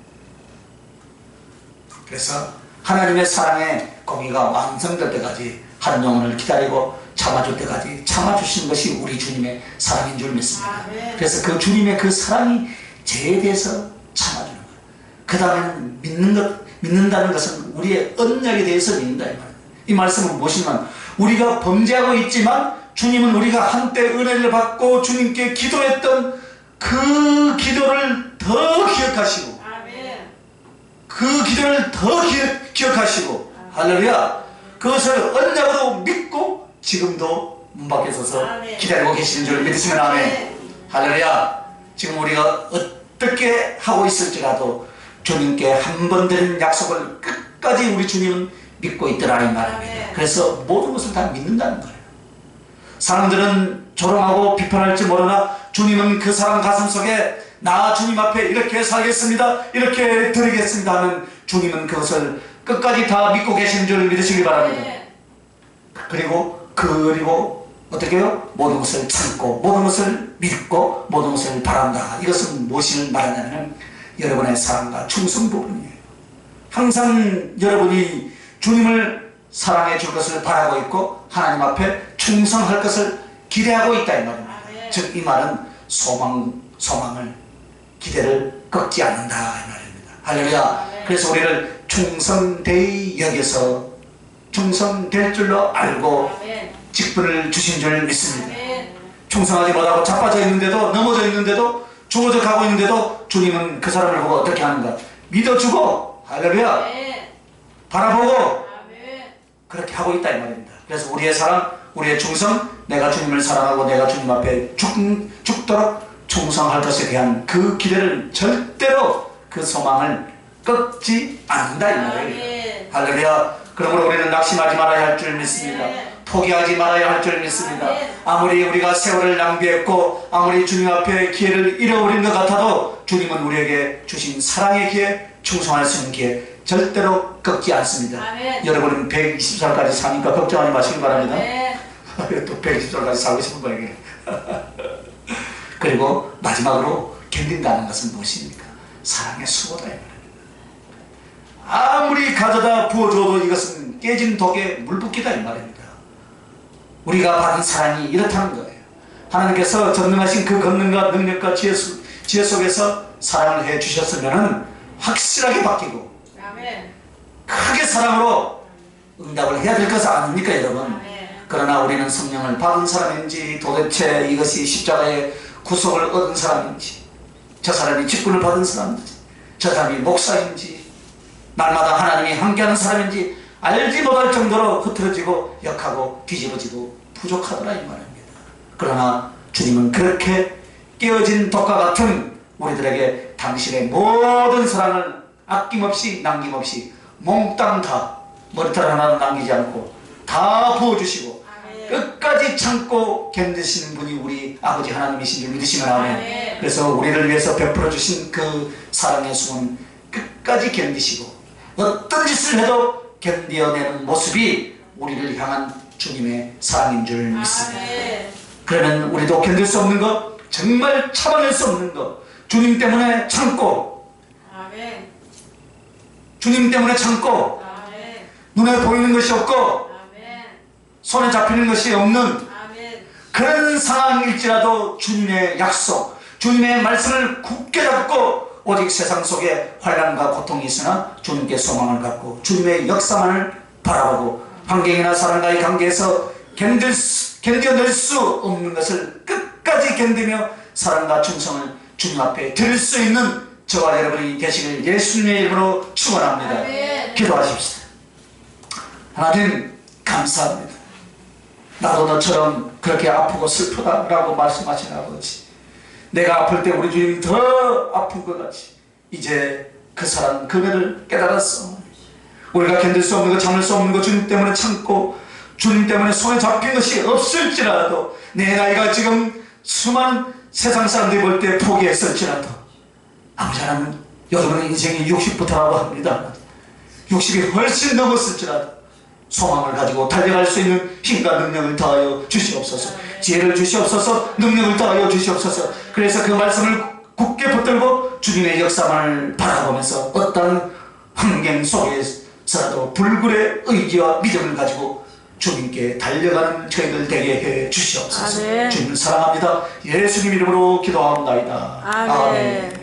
그래서 하나님의 사랑의 공의가 완성될 때까지 한 영혼을 기다리고 참아줄 때까지 참아주시는 것이 우리 주님의 사랑인 줄 믿습니다. 그래서 그 주님의 그 사랑이 죄에 대해서 참아주는 거예요. 그 다음에는 믿는다는 것은 우리의 언약에 대해서 믿는다 이 말이에요. 이 말씀은 무엇이냐면, 우리가 범죄하고 있지만 주님은 우리가 한때 은혜를 받고 주님께 기도했던 그 기도를 더 기억하시고, 그 기도를 더 기억하시고, 할렐루야, 그것을 언약으로 믿고 지금도 문 밖에 서서 기다리고 계시는 줄 믿으시면 아멘. 할렐루야. 지금 우리가 어떻게 하고 있을지라도 주님께 한 번 드린 약속을 끝까지 우리 주님은 믿고 있더라 이 말입니다. 그래서 모든 것을 다 믿는다는 거예요. 사람들은 조롱하고 비판할지 모르나 주님은 그 사람 가슴속에 나 주님 앞에 이렇게 살겠습니다, 이렇게 드리겠습니다 하는 주님은 그것을 끝까지 다 믿고 계시는 줄 믿으시기 바랍니다. 그리고 어떻게 해요? 모든 것을 참고 모든 것을 믿고 모든 것을 바란다. 이것은 무엇을 말하냐면 여러분의 사랑과 충성 부분이에요. 항상 여러분이 주님을 사랑해 줄 것을 바라고 있고 하나님 앞에 충성할 것을 기대하고 있다 이 말입니다. 즉 이 말은 소망을 기대를 꺾지 않는다 이 말입니다. 할렐루야. 그래서 우리를 충성되이 여겨서 충성될 줄로 알고 직분을 주신 줄 믿습니다. 충성하지 못하고 자빠져 있는데도, 넘어져 있는데도, 죽어져 가고 있는데도 주님은 그 사람을 보고 어떻게 하는가? 믿어주고, 할렐루야, 바라보고 그렇게 하고 있다 이 말입니다. 그래서 우리의 사랑, 우리의 충성, 내가 주님을 사랑하고 내가 주님 앞에 죽도록 충성할 것에 대한 그 기대를 절대로, 그 소망을 꺾지 않는다 이 말이에요. 할렐루야. 그러므로 우리는 낙심하지 말아야 할 줄 믿습니다. 포기하지 말아야 할 줄 믿습니다. 아무리 우리가 세월을 낭비했고 아무리 주님 앞에 기회를 잃어버린 것 같아도 주님은 우리에게 주신 사랑의 기회, 충성할 수 있는 기회 절대로 꺾지 않습니다. 아멘. 여러분은 120살까지 사니까 걱정하지 마시기 바랍니다. 아멘. 또 120살까지 살고 싶은 거예요. 그리고 마지막으로 견딘다는 것은 무엇입니까? 사랑의 수고다. 아무리 가져다 부어줘도 이것은 깨진 독에 물 붓기다 이 말입니다. 우리가 받은 사랑이 이렇다는 거예요. 하나님께서 전능하신 그 권능과 능력과 지혜 속에서 사랑을 해 주셨으면 확실하게 바뀌고 아멘. 크게 사랑으로 응답을 해야 될 것은 아닙니까 여러분? 아멘. 그러나 우리는 성령을 받은 사람인지 도대체 이것이 십자가의 구속을 얻은 사람인지 저 사람이 직분을 받은 사람인지 저 사람이 목사인지 날마다 하나님이 함께하는 사람인지 알지 못할 정도로 흐트러지고 역하고 뒤집어지고 부족하더라 이 말입니다. 그러나 주님은 그렇게 깨어진 독과 같은 우리들에게 당신의 모든 사랑을 아낌없이 남김없이 몽땅 다 머리털 하나 남기지 않고 다 부어주시고 끝까지 참고 견디시는 분이 우리 아버지 하나님이신 줄 믿으시면 아멘. 그래서 우리를 위해서 베풀어 주신 그 사랑의 수고는 끝까지 견디시고 어떤 짓을 해도 견뎌내는 모습이 우리를 향한 주님의 사랑인 줄 믿습니다. 그러면 우리도 견딜 수 없는 것, 정말 참아낼 수 없는 것, 주님 때문에 참고 주님 때문에 참고 눈에 보이는 것이 없고 손에 잡히는 것이 없는 그런 상황일지라도 주님의 약속, 주님의 말씀을 굳게 잡고 오직 세상 속에 환난과 고통이 있으나 주님께 소망을 갖고 주님의 역사만을 바라보고 환경이나 사람과의 관계에서 견뎌낼 수 없는 것을 끝까지 견디며 사랑과 충성을 주님 앞에 드릴 수 있는 저와 여러분이 되시길 예수님의 이름으로 축원합니다. 기도하십시다. 하나님 감사합니다. 나도 너처럼 그렇게 아프고 슬프다라고 말씀하신 아버지, 내가 아플 때 우리 주님이 더 아픈 것 같이 이제 그 사랑 그대를 깨달았어. 우리가 견딜 수 없는 것, 참을 수 없는 것 주님 때문에 참고 주님 때문에 손에 잡힌 것이 없을지라도 내 나이가 지금 수많은 세상 사람들이 볼 때 포기했을지라도 아버지 하나님 여러분의 인생이 60부터라고 합니다. 60이 훨씬 넘었을지라도 소망을 가지고 달려갈 수 있는 힘과 능력을 더하여 주시옵소서. 지혜를 주시옵소서. 능력을 더하여 주시옵소서. 그래서 그 말씀을 굳게 붙들고 주님의 역사만을 바라보면서 어떤 환경 속에서라도 불굴의 의지와 믿음을 가지고 주님께 달려가는 저희들 되게 해 주시옵소서. 주님을 사랑합니다. 예수님 이름으로 기도합니다. 아멘.